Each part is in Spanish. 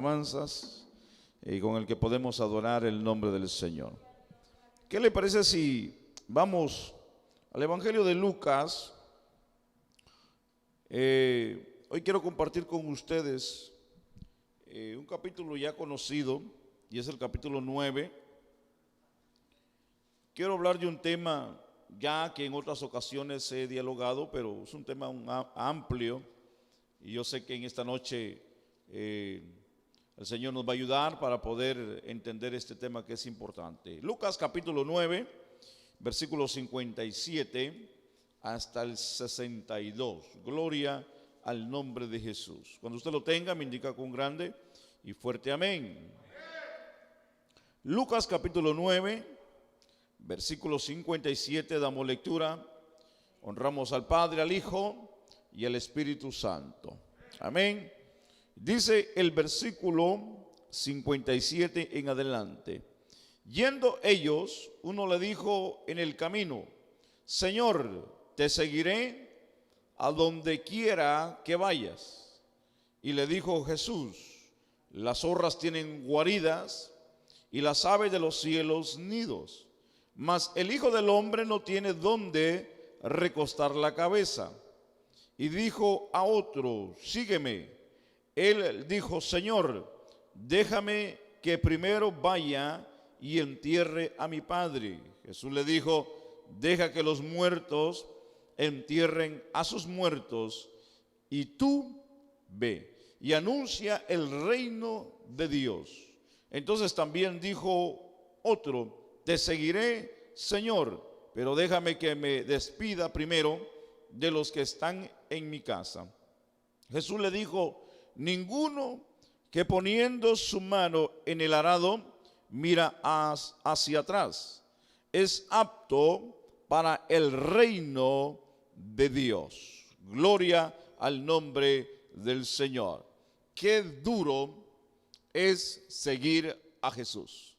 alabanzas con el que podemos adorar el nombre del Señor. ¿Qué le parece si vamos al Evangelio de Lucas? Hoy quiero compartir con ustedes un capítulo ya conocido, y es el capítulo 9. Quiero hablar de un tema ya que en otras ocasiones he dialogado, pero es un tema amplio, y yo sé que en esta noche el Señor nos va a ayudar para poder entender este tema que es importante. Lucas capítulo 9, versículo 57 hasta el 62. Gloria al nombre de Jesús. Cuando usted lo tenga, me indica con grande y fuerte amén. Lucas capítulo 9, versículo 57, damos lectura. Honramos al Padre, al Hijo y al Espíritu Santo. Amén. Dice el versículo 57 en adelante: yendo ellos, uno le dijo en el camino: Señor, te seguiré a donde quiera que vayas. Y le dijo Jesús: las zorras tienen guaridas y las aves de los cielos nidos, mas el Hijo del Hombre no tiene dónde recostar la cabeza. Y dijo a otro: sígueme. Él dijo: Señor, déjame que primero vaya y entierre a mi padre. Jesús le dijo: deja que los muertos entierren a sus muertos, y tú ve y anuncia el reino de Dios. Entonces también dijo otro: te seguiré, Señor, pero déjame que me despida primero de los que están en mi casa. Jesús le dijo: ninguno que poniendo su mano en el arado mira hacia atrás es apto para el reino de Dios. Gloria al nombre del Señor. Qué duro es seguir a Jesús,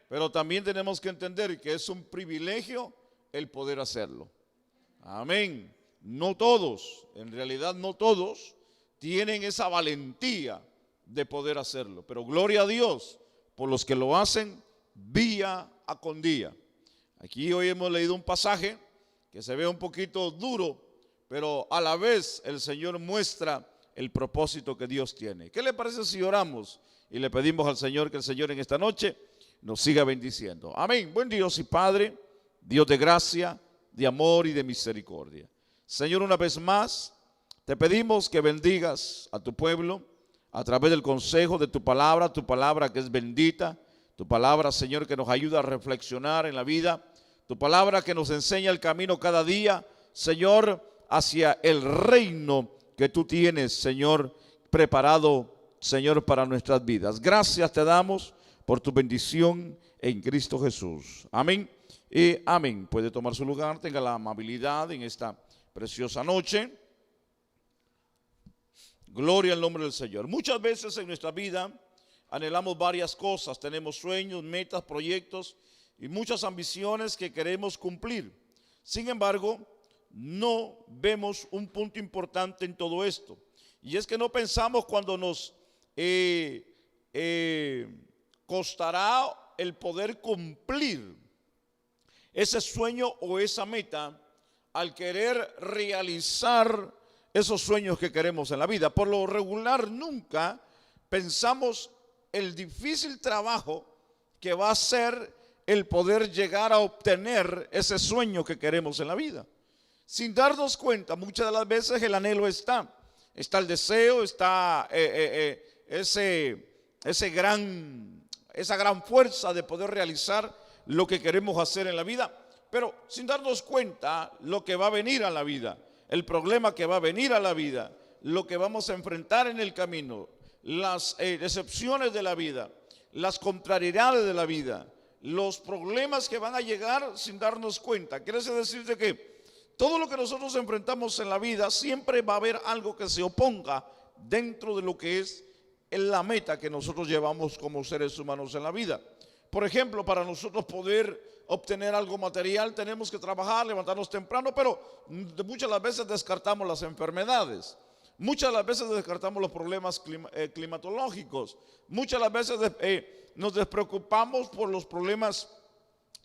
pero también tenemos que entender que es un privilegio el poder hacerlo. Amén. No todos, en realidad no todos tienen esa valentía de poder hacerlo, pero gloria a Dios por los que lo hacen día con día. Aquí hoy hemos leído un pasaje que se ve un poquito duro, pero a la vez el Señor muestra el propósito que Dios tiene. ¿Qué le parece si oramos y le pedimos al Señor que el Señor en esta noche nos siga bendiciendo? Amén. Buen Dios y Padre, Dios de gracia, de amor y de misericordia. Señor, una vez más te pedimos que bendigas a tu pueblo a través del consejo de tu palabra que es bendita, tu palabra, Señor, que nos ayuda a reflexionar en la vida, tu palabra que nos enseña el camino cada día, Señor, hacia el reino que tú tienes, Señor, preparado, Señor, para nuestras vidas. Gracias te damos por tu bendición en Cristo Jesús. Amén y amén. Puede tomar su lugar, tenga la amabilidad en esta preciosa noche. Gloria al nombre del Señor. Muchas veces en nuestra vida anhelamos varias cosas, tenemos sueños, metas, proyectos y muchas ambiciones que queremos cumplir. Sin embargo, no vemos un punto importante en todo esto, y es que no pensamos cuando nos costará el poder cumplir ese sueño o esa meta al querer realizar esos sueños que queremos en la vida. Por lo regular nunca pensamos el difícil trabajo que va a ser el poder llegar a obtener ese sueño que queremos en la vida. Sin darnos cuenta, muchas de las veces el anhelo está el deseo, está esa gran fuerza de poder realizar lo que queremos hacer en la vida, pero sin darnos cuenta lo que va a venir a la vida, el problema que va a venir a la vida, lo que vamos a enfrentar en el camino, las decepciones de la vida, las contrariedades de la vida, los problemas que van a llegar sin darnos cuenta. Quiere decir de que todo lo que nosotros enfrentamos en la vida siempre va a haber algo que se oponga dentro de lo que es la meta que nosotros llevamos como seres humanos en la vida. Por ejemplo, para nosotros poder obtener algo material tenemos que trabajar, levantarnos temprano, pero muchas de las veces descartamos las enfermedades. Muchas de las veces descartamos los problemas climatológicos. Muchas de las veces nos despreocupamos por los problemas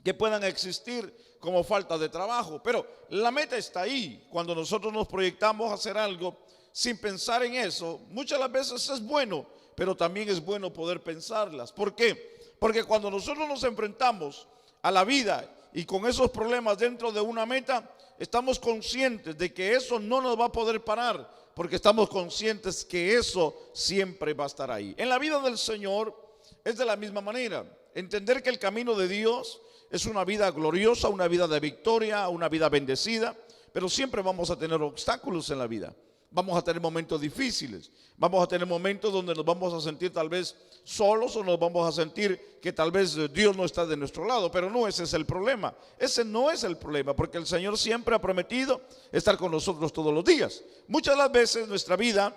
que puedan existir como falta de trabajo. Pero la meta está ahí. Cuando nosotros nos proyectamos a hacer algo sin pensar en eso, muchas de las veces es bueno, pero también es bueno poder pensarlas. ¿Por qué? Porque cuando nosotros nos enfrentamos a la vida y con esos problemas dentro de una meta, estamos conscientes de que eso no nos va a poder parar, porque estamos conscientes que eso siempre va a estar ahí. En la vida del Señor es de la misma manera. Entender que el camino de Dios es una vida gloriosa, una vida de victoria, una vida bendecida, pero siempre vamos a tener obstáculos en la vida. Vamos a tener momentos difíciles, vamos a tener momentos donde nos vamos a sentir tal vez solos, o nos vamos a sentir que tal vez Dios no está de nuestro lado, pero no, ese es el problema. Ese no es el problema, porque el Señor siempre ha prometido estar con nosotros todos los días. Muchas de las veces nuestra vida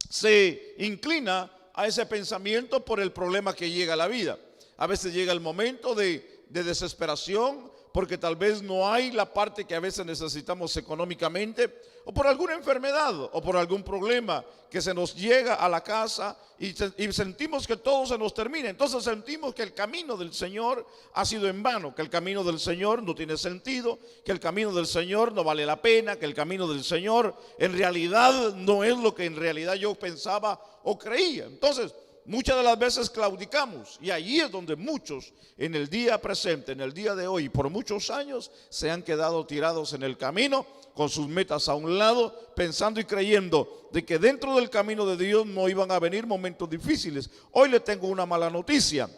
se inclina a ese pensamiento por el problema que llega a la vida. A veces llega el momento de desesperación, porque tal vez no hay la parte que a veces necesitamos económicamente, o por alguna enfermedad, o por algún problema que se nos llega a la casa y sentimos que todo se nos termina. Entonces sentimos que el camino del Señor ha sido en vano, que el camino del Señor no tiene sentido, que el camino del Señor no vale la pena, que el camino del Señor en realidad no es lo que en realidad yo pensaba o creía. Entonces, muchas de las veces claudicamos, y ahí es donde muchos en el día presente, en el día de hoy, por muchos años se han quedado tirados en el camino con sus metas a un lado, pensando y creyendo de que dentro del camino de Dios no iban a venir momentos difíciles. Hoy le tengo una mala noticia.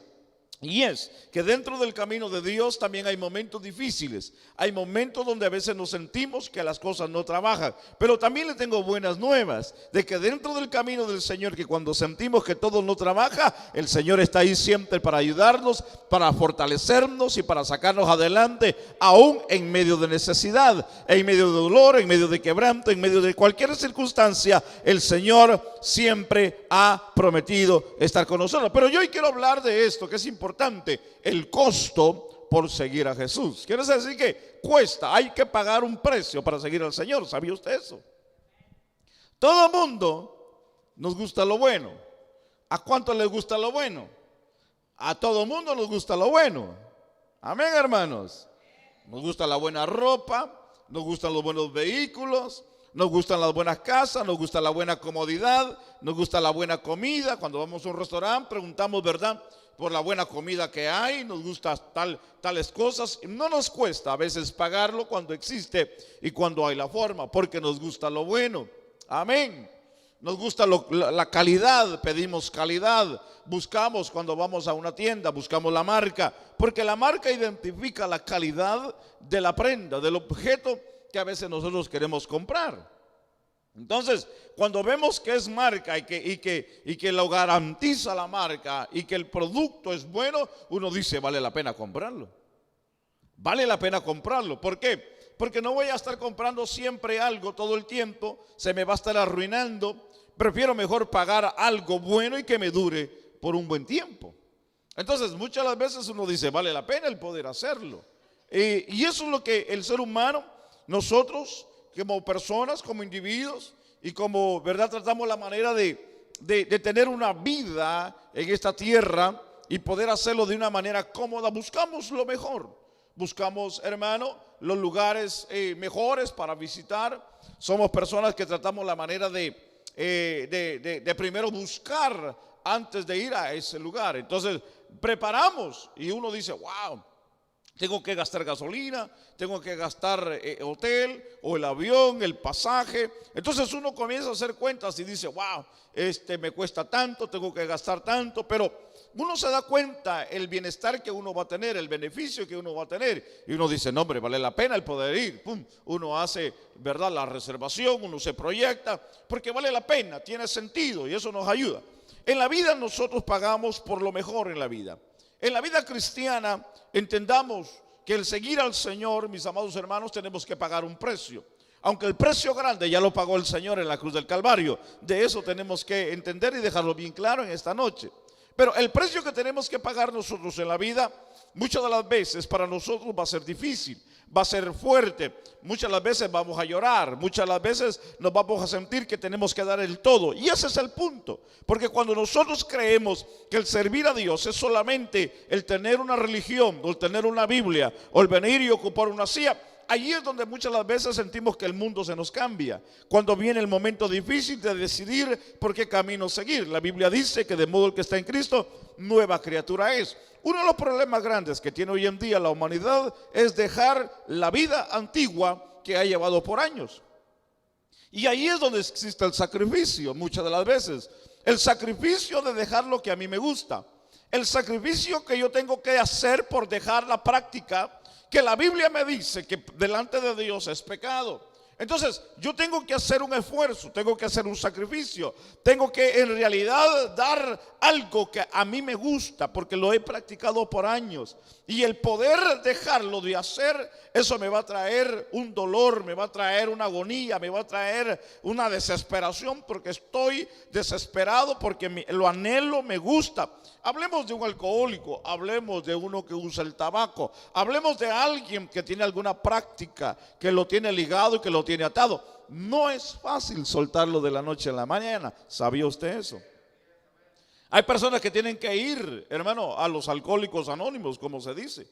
Y es que dentro del camino de Dios también hay momentos difíciles. Hay momentos donde a veces nos sentimos que las cosas no trabajan. Pero también le tengo buenas nuevas, de que dentro del camino del Señor, que cuando sentimos que todo no trabaja, el Señor está ahí siempre para ayudarnos, para fortalecernos y para sacarnos adelante, aún en medio de necesidad, en medio de dolor, en medio de quebranto, en medio de cualquier circunstancia. El Señor siempre ha prometido estar con nosotros. Pero yo hoy quiero hablar de esto, que es importante. El costo por seguir a Jesús. Quiere decir que cuesta, hay que pagar un precio para seguir al Señor. ¿Sabía usted eso? Todo el mundo nos gusta lo bueno. ¿A cuánto les gusta lo bueno? A todo el mundo nos gusta lo bueno. Amén, hermanos. Nos gusta la buena ropa, nos gustan los buenos vehículos, nos gustan las buenas casas, nos gusta la buena comodidad, nos gusta la buena comida. Cuando vamos a un restaurante preguntamos, ¿verdad?, por la buena comida que hay, nos gusta tales cosas. No nos cuesta a veces pagarlo cuando existe y cuando hay la forma, porque nos gusta lo bueno. Amén. Nos gusta la calidad, pedimos calidad, buscamos cuando vamos a una tienda, buscamos la marca, porque la marca identifica la calidad de la prenda, del objeto que a veces nosotros queremos comprar. Entonces, cuando vemos que es marca y que lo garantiza la marca y que el producto es bueno, uno dice, vale la pena comprarlo. Vale la pena comprarlo. ¿Por qué? Porque no voy a estar comprando siempre algo todo el tiempo, se me va a estar arruinando. Prefiero mejor pagar algo bueno y que me dure por un buen tiempo. Entonces, muchas de las veces uno dice, vale la pena el poder hacerlo. Y eso es lo que el ser humano, nosotros, como personas, como individuos y como, ¿verdad?, tratamos la manera de tener una vida en esta tierra y poder hacerlo de una manera cómoda. Buscamos lo mejor, buscamos, hermano, los lugares mejores para visitar. Somos personas que tratamos la manera de primero buscar antes de ir a ese lugar. Entonces preparamos y uno dice, wow, tengo que gastar gasolina, tengo que gastar hotel o el avión, el pasaje. Entonces uno comienza a hacer cuentas y dice, wow, me cuesta tanto, tengo que gastar tanto. Pero uno se da cuenta el bienestar que uno va a tener, el beneficio que uno va a tener. Y uno dice, no, hombre, vale la pena el poder ir. Pum, uno hace, ¿verdad?, la reservación, uno se proyecta, porque vale la pena, tiene sentido y eso nos ayuda. En la vida nosotros pagamos por lo mejor en la vida. En la vida cristiana entendamos que el seguir al Señor, mis amados hermanos, tenemos que pagar un precio. Aunque el precio grande ya lo pagó el Señor en la cruz del Calvario. De eso tenemos que entender y dejarlo bien claro en esta noche. Pero el precio que tenemos que pagar nosotros en la vida, muchas de las veces para nosotros va a ser difícil. va a ser fuerte. Muchas las veces vamos a llorar, muchas las veces nos vamos a sentir que tenemos que dar el todo. Y ese es el punto, porque cuando nosotros creemos que el servir a Dios es solamente el tener una religión, o el tener una Biblia, o el venir y ocupar una silla, allí es donde muchas las veces sentimos que el mundo se nos cambia. Cuando viene el momento difícil de decidir por qué camino seguir. La Biblia dice que de modo el que está en Cristo, nueva criatura es. Uno de los problemas grandes que tiene hoy en día la humanidad es dejar la vida antigua que ha llevado por años. Y ahí es donde existe el sacrificio, muchas de las veces. El sacrificio de dejar lo que a mí me gusta. El sacrificio que yo tengo que hacer por dejar la práctica que la Biblia me dice que delante de Dios es pecado. Entonces yo tengo que hacer un esfuerzo, tengo que hacer un sacrificio, tengo que en realidad dar algo que a mí me gusta porque lo he practicado por años. Y el poder dejarlo de hacer, eso me va a traer un dolor, me va a traer una agonía, me va a traer una desesperación porque estoy desesperado, porque lo anhelo, me gusta. Hablemos de un alcohólico, hablemos de uno que usa el tabaco, hablemos de alguien que tiene alguna práctica, que lo tiene ligado y que lo tiene atado. No es fácil soltarlo de la noche a la mañana. ¿Sabía usted eso? Hay personas que tienen que ir, hermano, a los alcohólicos anónimos, como se dice,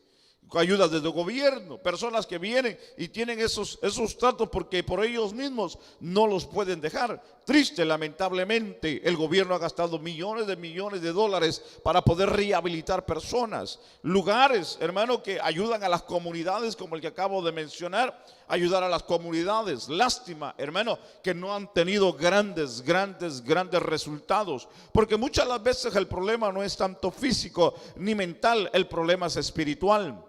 ayudas desde el gobierno, personas que vienen y tienen esos tratos porque por ellos mismos no los pueden dejar. Triste, lamentablemente, el gobierno ha gastado millones de dólares para poder rehabilitar personas, lugares, hermano, que ayudan a las comunidades como el que acabo de mencionar, ayudar a las comunidades. Lástima, hermano, que no han tenido grandes resultados, porque muchas de las veces el problema no es tanto físico ni mental, el problema es espiritual.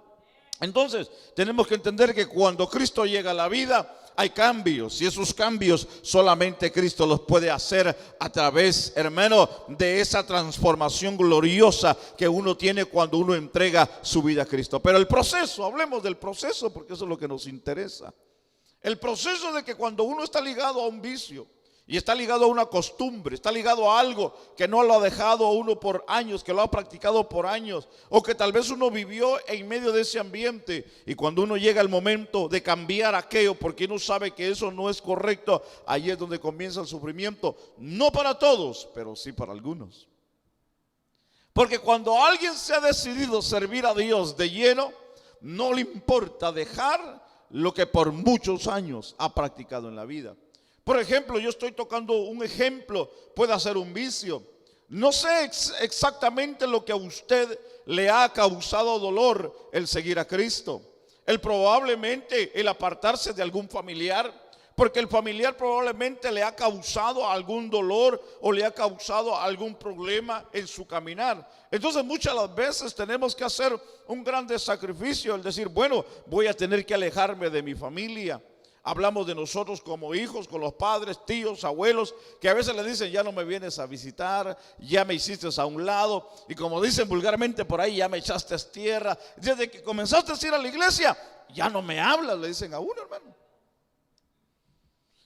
Entonces tenemos que entender que cuando Cristo llega a la vida hay cambios, y esos cambios solamente Cristo los puede hacer a través, hermano, de esa transformación gloriosa que uno tiene cuando uno entrega su vida a Cristo. Pero el proceso, hablemos del proceso porque eso es lo que nos interesa. El proceso de que cuando uno está ligado a un vicio y está ligado a una costumbre, está ligado a algo que no lo ha dejado uno por años, que lo ha practicado por años, o que tal vez uno vivió en medio de ese ambiente, y cuando uno llega el momento de cambiar aquello porque uno sabe que eso no es correcto, ahí es donde comienza el sufrimiento. No para todos, pero sí para algunos. Porque cuando alguien se ha decidido servir a Dios de lleno, no le importa dejar lo que por muchos años ha practicado en la vida. Por ejemplo, yo estoy tocando un ejemplo, puede ser un vicio. No sé exactamente lo que a usted le ha causado dolor el seguir a Cristo. Probablemente el apartarse de algún familiar, porque el familiar probablemente le ha causado algún dolor o le ha causado algún problema en su caminar. Entonces muchas las veces tenemos que hacer un grande sacrificio, el decir, bueno, voy a tener que alejarme de mi familia. Hablamos de nosotros como hijos, con los padres, tíos, abuelos, que a veces le dicen, ya no me vienes a visitar, ya me hiciste a un lado, y como dicen vulgarmente por ahí, ya me echaste a tierra. Desde que comenzaste a ir a la iglesia, ya no me hablas, le dicen a uno, hermano.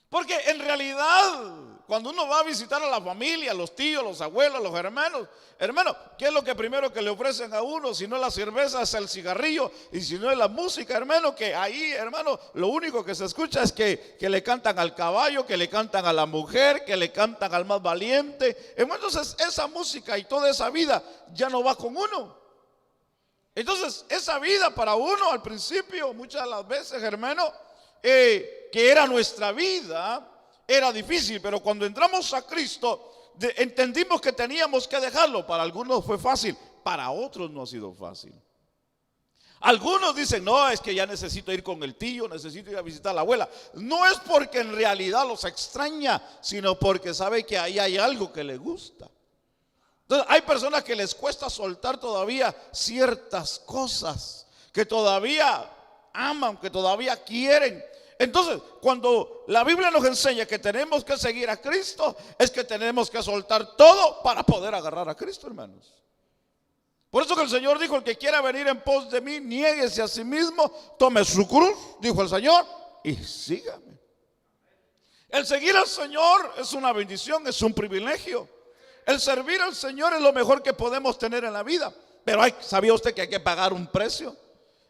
Porque en realidad, cuando uno va a visitar a la familia, los tíos, los abuelos, los hermanos, hermano, ¿qué es lo que primero que le ofrecen a uno? Si no es la cerveza, es el cigarrillo, y si no es la música, hermano, que ahí, hermano, lo único que se escucha es que le cantan al caballo, que le cantan a la mujer, que le cantan al más valiente. Entonces esa música y toda esa vida ya no va con uno. Entonces esa vida para uno al principio, muchas de las veces, hermano, que era nuestra vida, era difícil, pero cuando entramos a Cristo entendimos que teníamos que dejarlo. Para algunos fue fácil, para otros no ha sido fácil. Algunos dicen, no, es que ya necesito ir con el tío, necesito ir a visitar a la abuela. No es porque en realidad los extraña, sino porque sabe que ahí hay algo que le gusta. Entonces hay personas que les cuesta soltar todavía ciertas cosas, que todavía aman, que todavía quieren. Entonces, cuando la Biblia nos enseña que tenemos que seguir a Cristo, es que tenemos que soltar todo para poder agarrar a Cristo, hermanos. Por eso que el Señor dijo, el que quiera venir en pos de mí, niéguese a sí mismo, tome su cruz, dijo el Señor, y sígame. El seguir al Señor es una bendición, es un privilegio. El servir al Señor es lo mejor que podemos tener en la vida. Pero ¿sabía usted que hay que pagar un precio?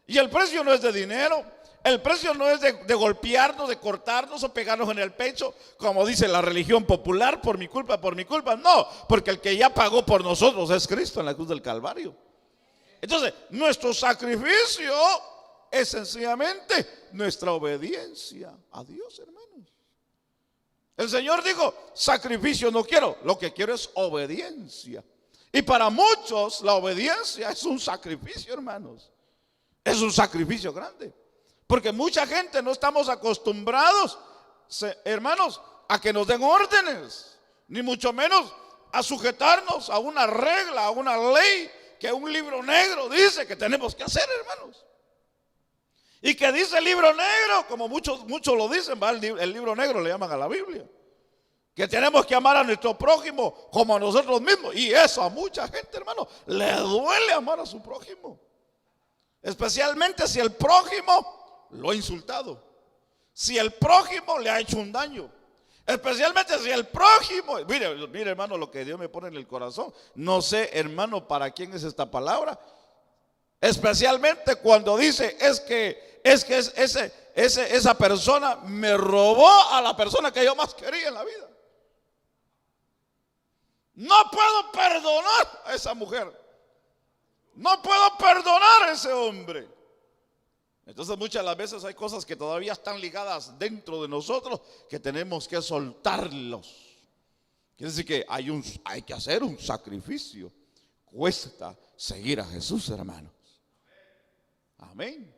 Y el precio no es de dinero. El precio no es de golpearnos, de cortarnos o pegarnos en el pecho, como dice la religión popular, por mi culpa, por mi culpa. No, porque el que ya pagó por nosotros es Cristo en la cruz del Calvario. Entonces, nuestro sacrificio es sencillamente nuestra obediencia a Dios, hermanos. El Señor dijo, sacrificio no quiero, lo que quiero es obediencia. Y para muchos la obediencia es un sacrificio, hermanos. Es un sacrificio grande. Porque mucha gente no estamos acostumbrados, hermanos, a que nos den órdenes, ni mucho menos a sujetarnos a una regla, a una ley que un libro negro dice que tenemos que hacer, hermanos. Y que dice el libro negro, como muchos lo dicen, el libro negro le llaman a la Biblia, que tenemos que amar a nuestro prójimo como a nosotros mismos. Y eso a mucha gente, hermano, le duele amar a su prójimo. Especialmente si el prójimo lo ha insultado, si el prójimo le ha hecho un daño, especialmente si el prójimo, mire hermano lo que Dios me pone en el corazón. No sé, hermano, para quién es esta palabra, especialmente cuando dice esa persona me robó a la persona que yo más quería en la vida. No puedo perdonar a esa mujer, no puedo perdonar a ese hombre. Entonces muchas de las veces hay cosas que todavía están ligadas dentro de nosotros que tenemos que soltarlos. Quiere decir que hay que hacer un sacrificio. Cuesta seguir a Jesús, hermanos. Amén.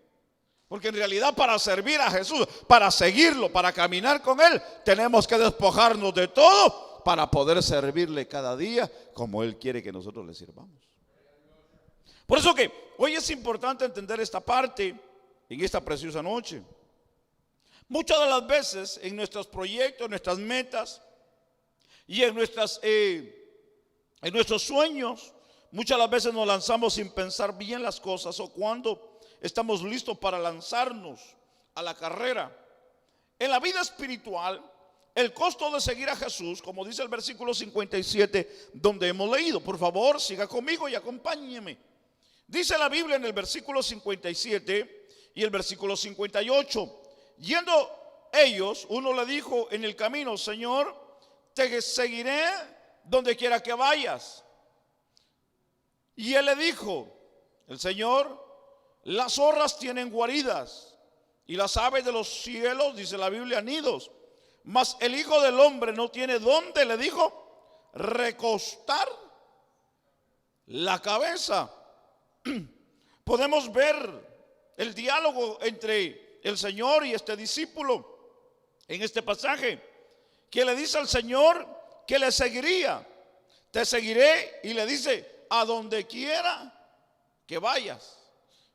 Porque en realidad para servir a Jesús, para seguirlo, para caminar con Él, tenemos que despojarnos de todo para poder servirle cada día como Él quiere que nosotros le sirvamos. Por eso que hoy es importante entender esta parte en esta preciosa noche. Muchas de las veces en nuestros proyectos, en nuestras metas y en nuestros sueños, muchas de las veces nos lanzamos sin pensar bien las cosas, o cuando estamos listos para lanzarnos a la carrera. En la vida espiritual, el costo de seguir a Jesús, como dice el versículo 57 donde hemos leído. Por favor, siga conmigo y acompáñeme. Dice la Biblia en el versículo 57 y el versículo 58. Yendo ellos, uno le dijo en el camino: Señor, te seguiré donde quiera que vayas. Y él le dijo, el Señor: las zorras tienen guaridas y las aves de los cielos, dice la Biblia, nidos, mas el Hijo del Hombre no tiene dónde, le dijo, recostar la cabeza. Podemos ver el diálogo entre el Señor y este discípulo en este pasaje, que le dice al Señor que le seguiría. Te seguiré, y le dice, a donde quiera que vayas.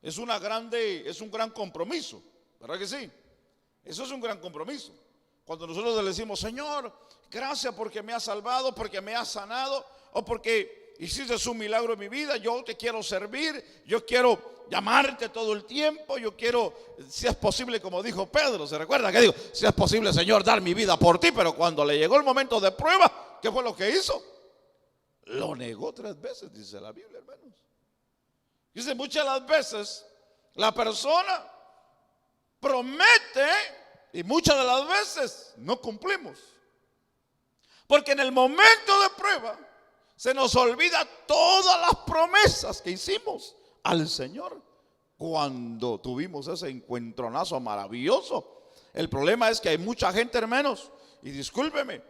Es un gran compromiso, ¿verdad que sí? Eso es un gran compromiso. Cuando nosotros le decimos: Señor, gracias porque me has salvado, porque me has sanado, o porque hiciste un milagro en mi vida, yo te quiero servir, yo quiero llamarte todo el tiempo, yo quiero, si es posible, como dijo Pedro, ¿se recuerda que dijo? Si es posible, Señor, dar mi vida por ti. Pero cuando le llegó el momento de prueba, ¿qué fue lo que hizo? Lo negó 3 veces, dice la Biblia, hermanos. Dice, muchas de las veces la persona promete y muchas de las veces no cumplimos. Porque en el momento de prueba se nos olvida todas las promesas que hicimos al Señor cuando tuvimos ese encuentronazo maravilloso. El problema es que hay mucha gente, hermanos, y discúlpeme,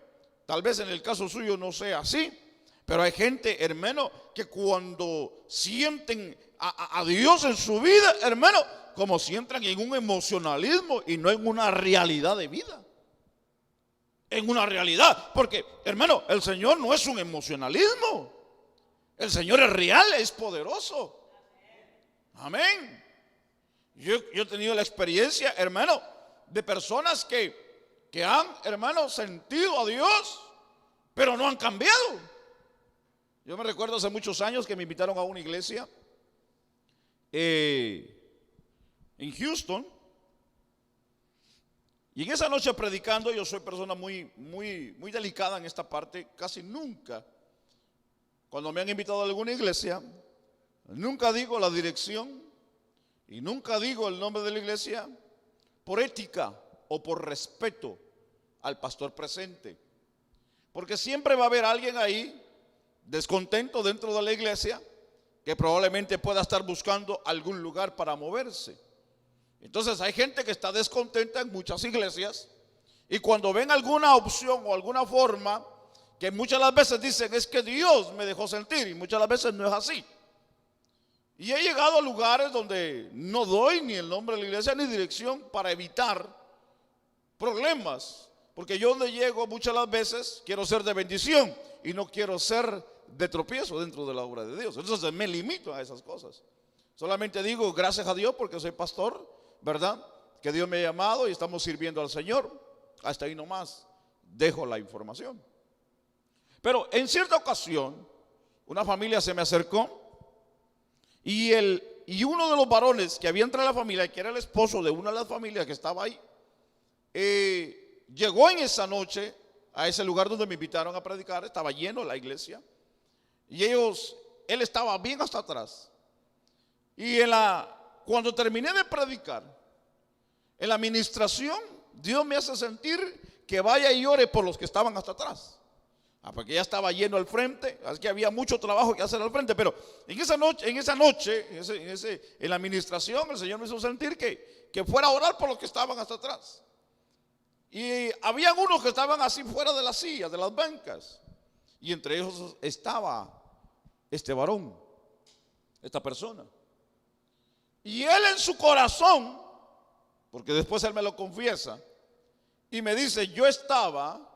tal vez en el caso suyo no sea así, pero hay gente, hermano, que cuando sienten a Dios en su vida, hermano, como si entran en un emocionalismo y no en una realidad de vida. En una realidad, porque, hermano, el Señor no es un emocionalismo. El Señor es real, es poderoso. Amén. Yo he tenido la experiencia, hermano, de personas que han, hermano, sentido a Dios, pero no han cambiado. Yo me recuerdo hace muchos años que me invitaron a una iglesia en Houston. Y en esa noche predicando, yo soy persona muy delicada en esta parte. Casi nunca, cuando me han invitado a alguna iglesia, nunca digo la dirección Y nunca digo el nombre de la iglesia por ética o por respeto al pastor presente. Porque siempre va a haber alguien ahí descontento dentro de la iglesia que probablemente pueda estar buscando algún lugar para moverse. Entonces hay gente que está descontenta en muchas iglesias y cuando ven alguna opción o alguna forma que muchas de las veces dicen es que Dios me dejó sentir y muchas de las veces no es así. Y he llegado a lugares donde no doy ni el nombre de la iglesia ni dirección para evitar problemas. Porque yo donde llego muchas de las veces quiero ser de bendición y no quiero ser de tropiezo dentro de la obra de Dios. Entonces me limito a esas cosas. Solamente digo gracias a Dios porque soy pastor, ¿verdad? Que Dios me ha llamado y estamos sirviendo al Señor. Hasta ahí nomás dejo la información. Pero en cierta ocasión una familia se me acercó y uno de los varones que había entre la familia, que era el esposo de una de las familias que estaba ahí, llegó en esa noche a ese lugar donde me invitaron a predicar. Estaba lleno la iglesia y él estaba bien hasta atrás. Y cuando terminé de predicar, en la administración, Dios me hace sentir que vaya y ore por los que estaban hasta atrás. Porque ya estaba lleno al frente, así que había mucho trabajo que hacer al frente. Pero en esa noche, en la administración, el Señor me hizo sentir que fuera a orar por los que estaban hasta atrás. Y habían unos que estaban así fuera de las sillas, de las bancas. Y entre ellos estaba este varón, esta persona. Y él en su corazón, porque después él me lo confiesa, y me dice, yo estaba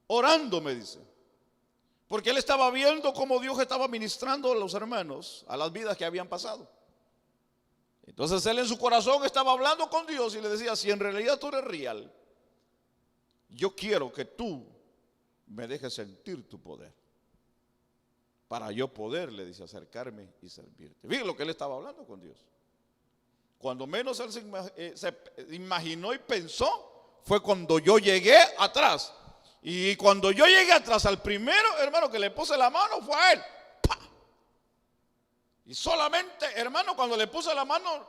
orando, me dice. Porque él estaba viendo cómo Dios estaba ministrando a los hermanos, a las vidas que habían pasado. Entonces él en su corazón estaba hablando con Dios y le decía, si en realidad tú eres real, yo quiero que tú me dejes sentir tu poder, para yo poder, le dice, acercarme y servirte. Fíjense lo que él estaba hablando con Dios. Cuando menos él se imaginó y pensó, fue cuando yo llegué atrás. Y cuando yo llegué atrás, al primero hermano que le puse la mano fue a él. ¡Pah! Y solamente, hermano, cuando le puse la mano,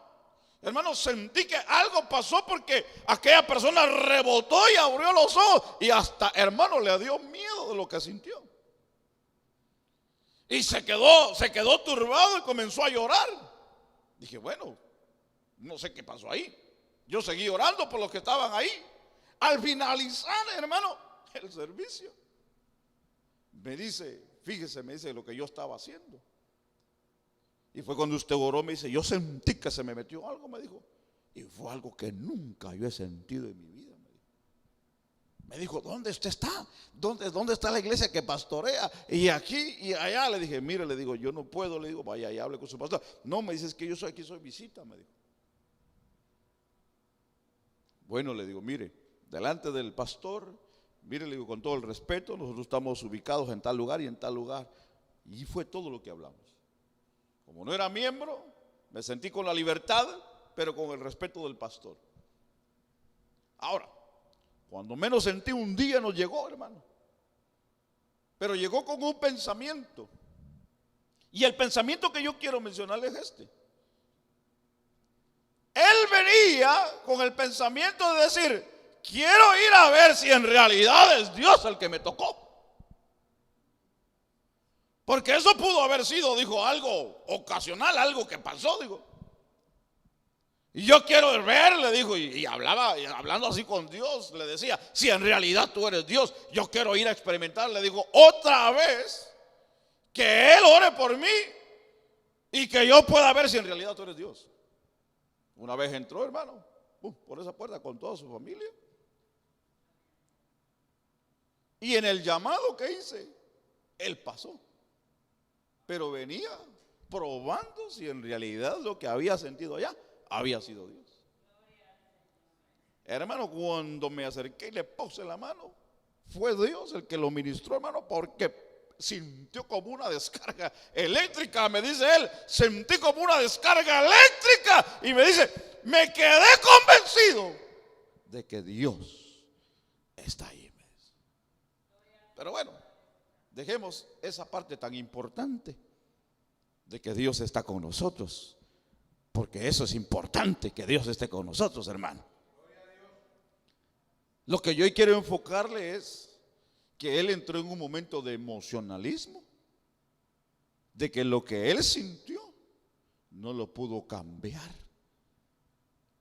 hermano, sentí que algo pasó porque aquella persona rebotó y abrió los ojos. Y hasta, hermano, le dio miedo de lo que sintió. Y se quedó turbado y comenzó a llorar. Dije, bueno, no sé qué pasó ahí. Yo seguí orando por los que estaban ahí. Al finalizar, hermano, el servicio, me dice, fíjese, me dice lo que yo estaba haciendo. Y fue cuando usted oró, me dice, yo sentí que se me metió algo, me dijo. Y fue algo que nunca yo he sentido en mi vida. Me dijo, ¿dónde usted está? ¿Dónde está la iglesia que pastorea? Y aquí y allá. Le dije, mire, le digo, yo no puedo. Le digo, vaya y hable con su pastor. No, me dice, es que yo soy aquí, soy visita, me dijo. Bueno, le digo, mire, delante del pastor, mire, le digo, con todo el respeto, nosotros estamos ubicados en tal lugar y en tal lugar. Y fue todo lo que hablamos. Como no era miembro, me sentí con la libertad, pero con el respeto del pastor. Ahora, cuando menos sentí, un día nos llegó, hermano. Pero llegó con un pensamiento. Y el pensamiento que yo quiero mencionarles es este. Él venía con el pensamiento de decir, quiero ir a ver si en realidad es Dios el que me tocó. Porque eso pudo haber sido, dijo, algo ocasional, algo que pasó, digo. Y yo quiero ver, le dijo, y hablando así con Dios, le decía, si en realidad tú eres Dios, yo quiero ir a experimentar, le digo, otra vez, que Él ore por mí y que yo pueda ver si en realidad tú eres Dios. Una vez entró, hermano, por esa puerta con toda su familia. Y en el llamado que hice, Él pasó. Pero venía probando si en realidad lo que había sentido allá había sido Dios. Hermano, cuando me acerqué y le puse la mano, fue Dios el que lo ministró, hermano, porque sintió como una descarga eléctrica. Me dice él, sentí como una descarga eléctrica. Y me dice, me quedé convencido de que Dios está ahí. Pero bueno, dejemos esa parte tan importante de que Dios está con nosotros. Porque eso es importante, que Dios esté con nosotros, hermano. Lo que yo hoy quiero enfocarle es que él entró en un momento de emocionalismo, de que lo que él sintió no lo pudo cambiar.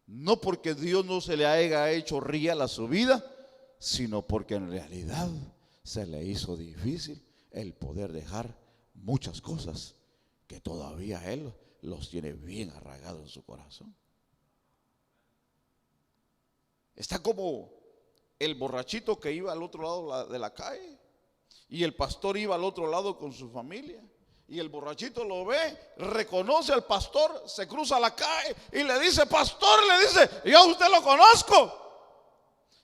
No porque Dios no se le haya hecho real a su vida, sino porque en realidad se le hizo difícil el poder dejar muchas cosas que todavía él los tiene bien arraigados en su corazón. Está como el borrachito que iba al otro lado de la calle y el pastor iba al otro lado con su familia. Y el borrachito lo ve, reconoce al pastor, se cruza la calle y le dice: pastor, le dice, yo a usted lo conozco.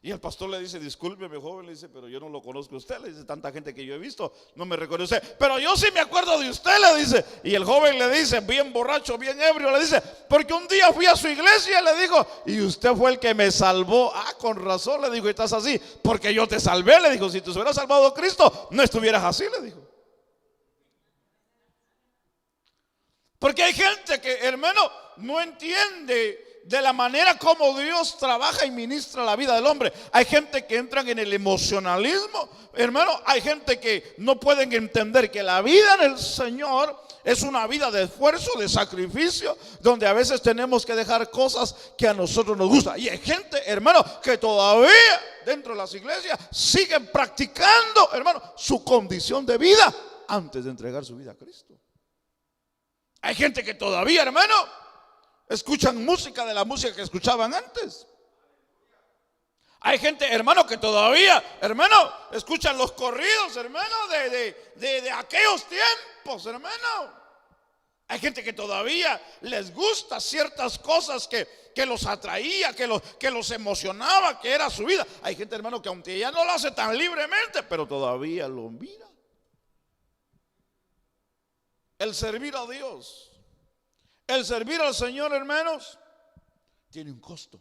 Y el pastor le dice: discúlpeme, joven, le dice, pero yo no lo conozco a usted. Le dice: tanta gente que yo he visto no me reconoce, pero yo sí me acuerdo de usted, le dice. Y el joven le dice, bien borracho, bien ebrio, le dice: porque un día fui a su iglesia, le dijo, y usted fue el que me salvó. Ah, con razón, le dijo, y estás así porque yo te salvé, le dijo. Si te hubiera salvado Cristo, no estuvieras así, le dijo. Porque hay gente que, hermano, no entiende de la manera como Dios trabaja y ministra la vida del hombre. Hay gente que entran en el emocionalismo, hermano. Hay gente que no pueden entender que la vida del Señor es una vida de esfuerzo, de sacrificio, donde a veces tenemos que dejar cosas que a nosotros nos gustan. Y hay gente, hermano, que todavía dentro de las iglesias siguen practicando, hermano, su condición de vida antes de entregar su vida a Cristo. Hay gente que todavía, hermano, escuchan música de la música que escuchaban antes. Hay gente, hermano, que todavía, hermano, escuchan los corridos, hermano, de aquellos tiempos, hermano. Hay gente que todavía les gusta ciertas cosas que los atraía, que los emocionaba, que era su vida. Hay gente, hermano, que aunque ya no lo hace tan libremente, pero todavía lo mira. El servir a Dios, el servir al Señor, hermanos, tiene un costo.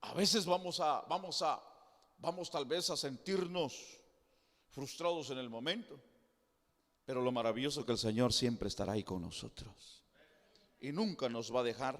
A veces vamos tal vez a sentirnos frustrados en el momento, pero lo maravilloso es que el Señor siempre estará ahí con nosotros y nunca nos va a dejar.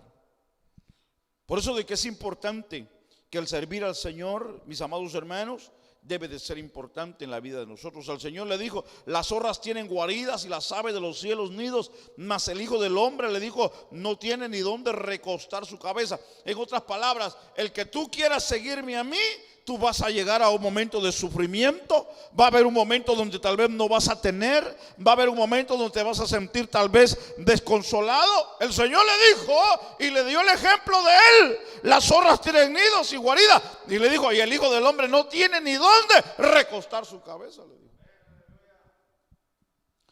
Por eso de que es importante que el servir al Señor, mis amados hermanos, debe de ser importante en la vida de nosotros. Al Señor le dijo: las zorras tienen guaridas y las aves de los cielos nidos, mas el Hijo del Hombre, le dijo, no tiene ni dónde recostar su cabeza. En otras palabras, el que tú quieras seguirme a mí, tú vas a llegar a un momento de sufrimiento. Va a haber un momento donde tal vez no vas a tener. Va a haber un momento donde te vas a sentir tal vez desconsolado. El Señor le dijo y le dio el ejemplo de él: las zorras tienen nidos y guaridas. Y le dijo: y el Hijo del Hombre no tiene ni dónde recostar su cabeza, le dijo.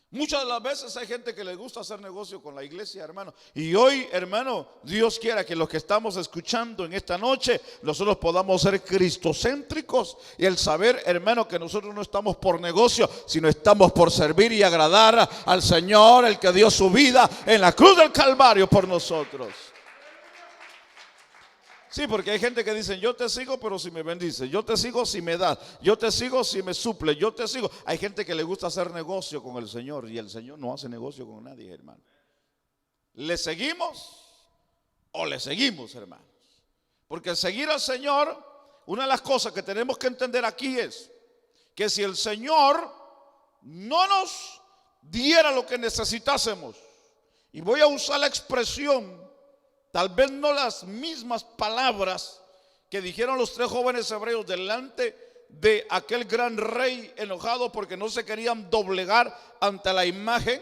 Muchas de las veces hay gente que le gusta hacer negocio con la iglesia, hermano. Y hoy, hermano, Dios quiera que los que estamos escuchando en esta noche, nosotros podamos ser cristocéntricos. Y el saber, hermano, que nosotros no estamos por negocio, sino estamos por servir y agradar al Señor, el que dio su vida en la cruz del Calvario por nosotros. Sí, porque hay gente que dice: yo te sigo pero si me bendice, yo te sigo si me das, yo te sigo si me suple, yo te sigo. Hay gente que le gusta hacer negocio con el Señor, y el Señor no hace negocio con nadie, hermano. ¿Le seguimos o le seguimos, hermanos? Porque seguir al Señor, una de las cosas que tenemos que entender aquí es que si el Señor no nos diera lo que necesitásemos, y voy a usar la expresión, tal vez no las mismas palabras que dijeron los 3 jóvenes hebreos delante de aquel gran rey enojado porque no se querían doblegar ante la imagen,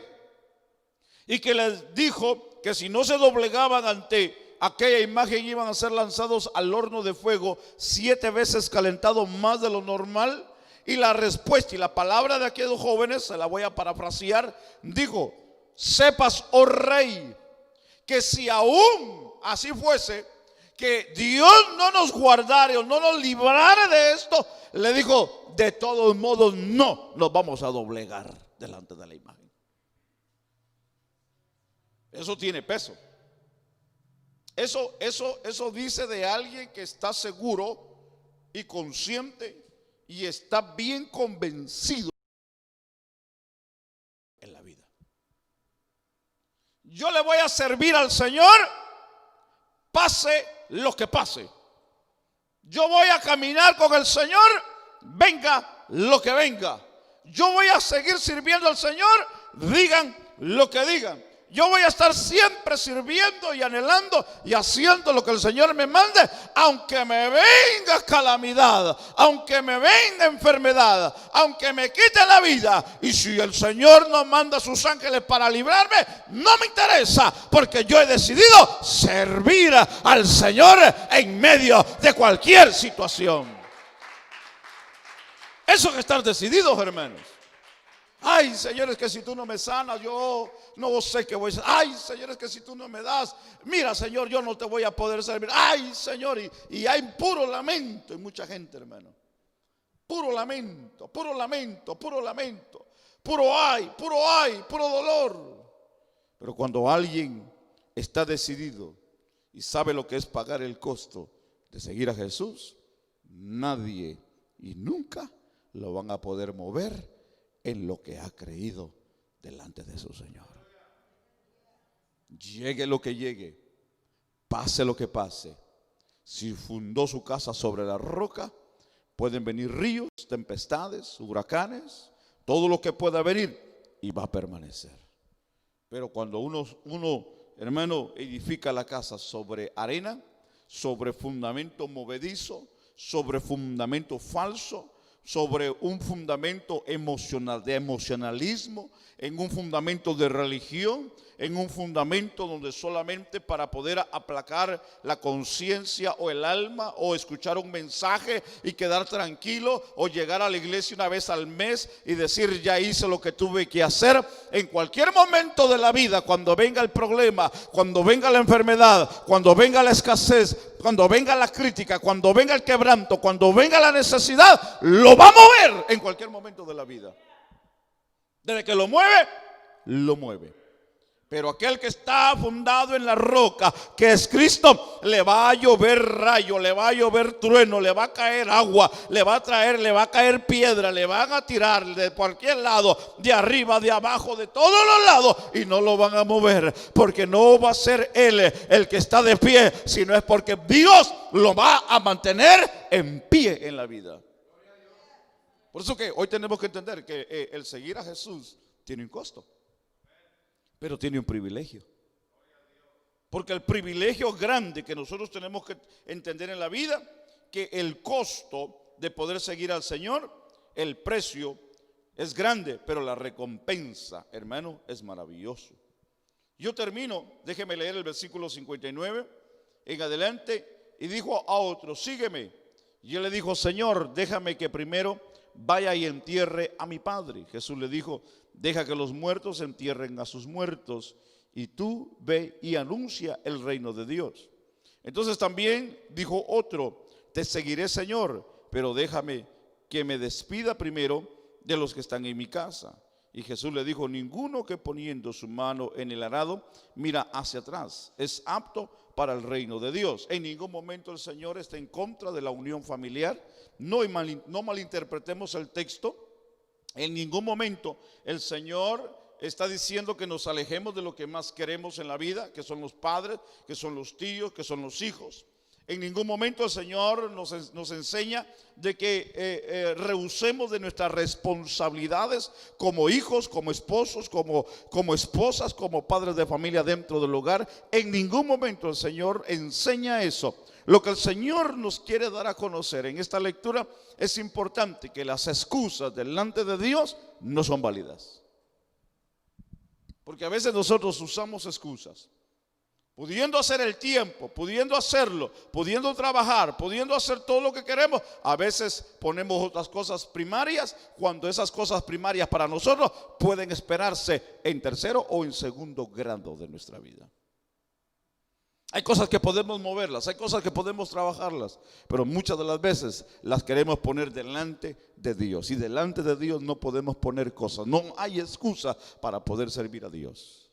y que les dijo que si no se doblegaban ante aquella imagen iban a ser lanzados al horno de fuego 7 veces calentado más de lo normal. Y la respuesta y la palabra de aquellos jóvenes, se la voy a parafrasear, dijo: sepas, oh rey, que si aún así fuese, que Dios no nos guardara o no nos librara de esto, le dijo, de todos modos no nos vamos a doblegar delante de la imagen. Eso tiene peso. Eso dice de alguien que está seguro y consciente y está bien convencido en la vida. Yo le voy a servir al Señor, pase lo que pase. Yo voy a caminar con el Señor, venga lo que venga. Yo voy a seguir sirviendo al Señor, digan lo que digan. Yo voy a estar siempre sirviendo y anhelando y haciendo lo que el Señor me mande, aunque me venga calamidad, aunque me venga enfermedad, aunque me quite la vida. Y si el Señor no manda a sus ángeles para librarme, no me interesa, porque yo he decidido servir al Señor en medio de cualquier situación. Eso es estar decididos, hermanos. Ay, Señor, es que si tú no me sanas, yo no sé qué voy a hacer. Ay, Señor, es que si tú no me das, mira, Señor, yo no te voy a poder servir. Ay, Señor, y hay puro lamento en mucha gente, hermano. Puro lamento, puro lamento, puro lamento. Puro ay, puro dolor. Pero cuando alguien está decidido y sabe lo que es pagar el costo de seguir a Jesús, nadie y nunca lo van a poder mover en lo que ha creído delante de su Señor. Llegue lo que llegue, pase lo que pase. Si fundó su casa sobre la roca, pueden venir ríos, tempestades, huracanes, todo lo que pueda venir, y va a permanecer. Pero cuando uno, hermano, edifica la casa sobre arena, sobre fundamento movedizo, sobre fundamento falso, sobre un fundamento emocional, de emocionalismo, en un fundamento de religión, en un fundamento donde solamente para poder aplacar la conciencia o el alma, o escuchar un mensaje y quedar tranquilo, o llegar a la iglesia una vez al mes y decir ya hice lo que tuve que hacer. En cualquier momento de la vida, cuando venga el problema, cuando venga la enfermedad, cuando venga la escasez, cuando venga la crítica, cuando venga el quebranto, cuando venga la necesidad, lo va a mover en cualquier momento de la vida. Desde que lo mueve, lo mueve. Pero aquel que está fundado en la roca, que es Cristo, le va a llover rayo, le va a llover trueno, le va a caer agua, le va a caer piedra, le van a tirar de cualquier lado, de arriba, de abajo, de todos los lados, y no lo van a mover, porque no va a ser él el que está de pie, sino es porque Dios lo va a mantener en pie en la vida. Por eso que hoy tenemos que entender que el seguir a Jesús tiene un costo, pero tiene un privilegio. Porque el privilegio grande que nosotros tenemos que entender en la vida, que el costo de poder seguir al Señor, el precio es grande, pero la recompensa, hermano, es maravilloso. Yo termino, déjeme leer el versículo 59 en adelante. Y dijo a otro, sígueme. Y él le dijo, Señor, déjame que primero vaya y entierre a mi padre. Jesús le dijo, deja que los muertos entierren a sus muertos, y tú ve y anuncia el reino de Dios. Entonces también dijo otro, te seguiré, Señor, pero déjame que me despida primero de los que están en mi casa. Y Jesús le dijo, ninguno que poniendo su mano en el arado mira hacia atrás es apto para el reino de Dios. En ningún momento el Señor está en contra de la unión familiar. No malinterpretemos el texto. En ningún momento el Señor está diciendo que nos alejemos de lo que más queremos en la vida, que son los padres, que son los tíos, que son los hijos. En ningún momento el Señor nos enseña de que rehusemos de nuestras responsabilidades como hijos, como esposos, como esposas, como padres de familia dentro del hogar. En ningún momento el Señor enseña eso. Lo que el Señor nos quiere dar a conocer en esta lectura es importante, que las excusas delante de Dios no son válidas. Porque a veces nosotros usamos excusas, pudiendo hacer el tiempo, pudiendo hacerlo, pudiendo trabajar, pudiendo hacer todo lo que queremos. A veces ponemos otras cosas primarias, cuando esas cosas primarias para nosotros pueden esperarse en tercero o en segundo grado de nuestra vida. Hay cosas que podemos moverlas, hay cosas que podemos trabajarlas, pero muchas de las veces las queremos poner delante de Dios. Y delante de Dios no podemos poner cosas, no hay excusa para poder servir a Dios.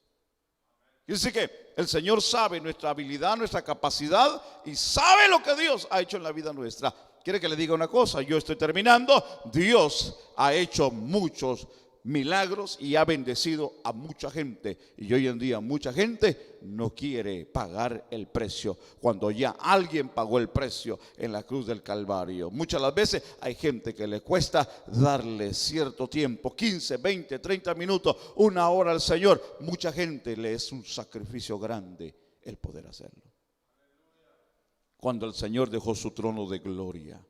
Y así que el Señor sabe nuestra habilidad, nuestra capacidad, y sabe lo que Dios ha hecho en la vida nuestra. ¿Quiere que le diga una cosa? Yo estoy terminando. Dios ha hecho muchos milagros y ha bendecido a mucha gente. Y hoy en día mucha gente no quiere pagar el precio, cuando ya alguien pagó el precio en la cruz del Calvario. Muchas las veces hay gente que le cuesta darle cierto tiempo, 15, 20, 30 minutos, una hora al Señor. Mucha gente le es un sacrificio grande el poder hacerlo. Cuando el Señor dejó su trono de gloria,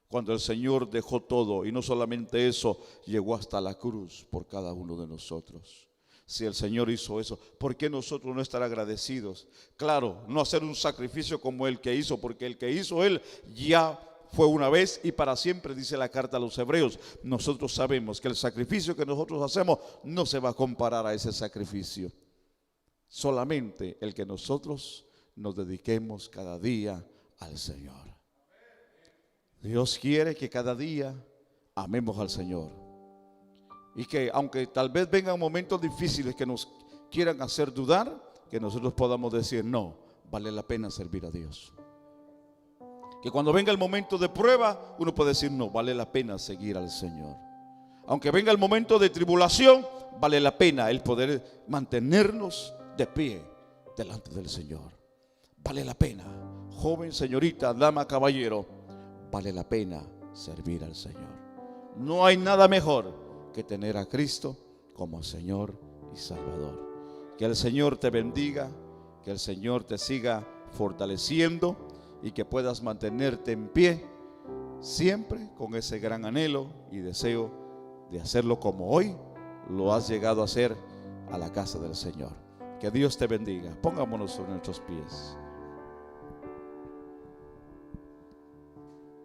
cuando el Señor dejó todo, y no solamente eso, llegó hasta la cruz por cada uno de nosotros. Si el Señor hizo eso, ¿por qué nosotros no estar agradecidos? Claro, no hacer un sacrificio como el que hizo, porque el que hizo Él ya fue una vez y para siempre, dice la carta a los Hebreos. Nosotros sabemos que el sacrificio que nosotros hacemos no se va a comparar a ese sacrificio. Solamente el que nosotros nos dediquemos cada día al Señor. Dios quiere que cada día amemos al Señor, y que aunque tal vez vengan momentos difíciles que nos quieran hacer dudar, que nosotros podamos decir: no, vale la pena servir a Dios. Que cuando venga el momento de prueba, uno puede decir: no, vale la pena seguir al Señor. Aunque venga el momento de tribulación, vale la pena el poder mantenernos de pie delante del Señor. Vale la pena, joven, señorita, dama, caballero, vale la pena servir al Señor. No hay nada mejor que tener a Cristo como Señor y Salvador. Que el Señor te bendiga, que el Señor te siga fortaleciendo y que puedas mantenerte en pie siempre con ese gran anhelo y deseo de hacerlo como hoy lo has llegado a hacer, a la casa del Señor. Que Dios te bendiga. Pongámonos sobre nuestros pies.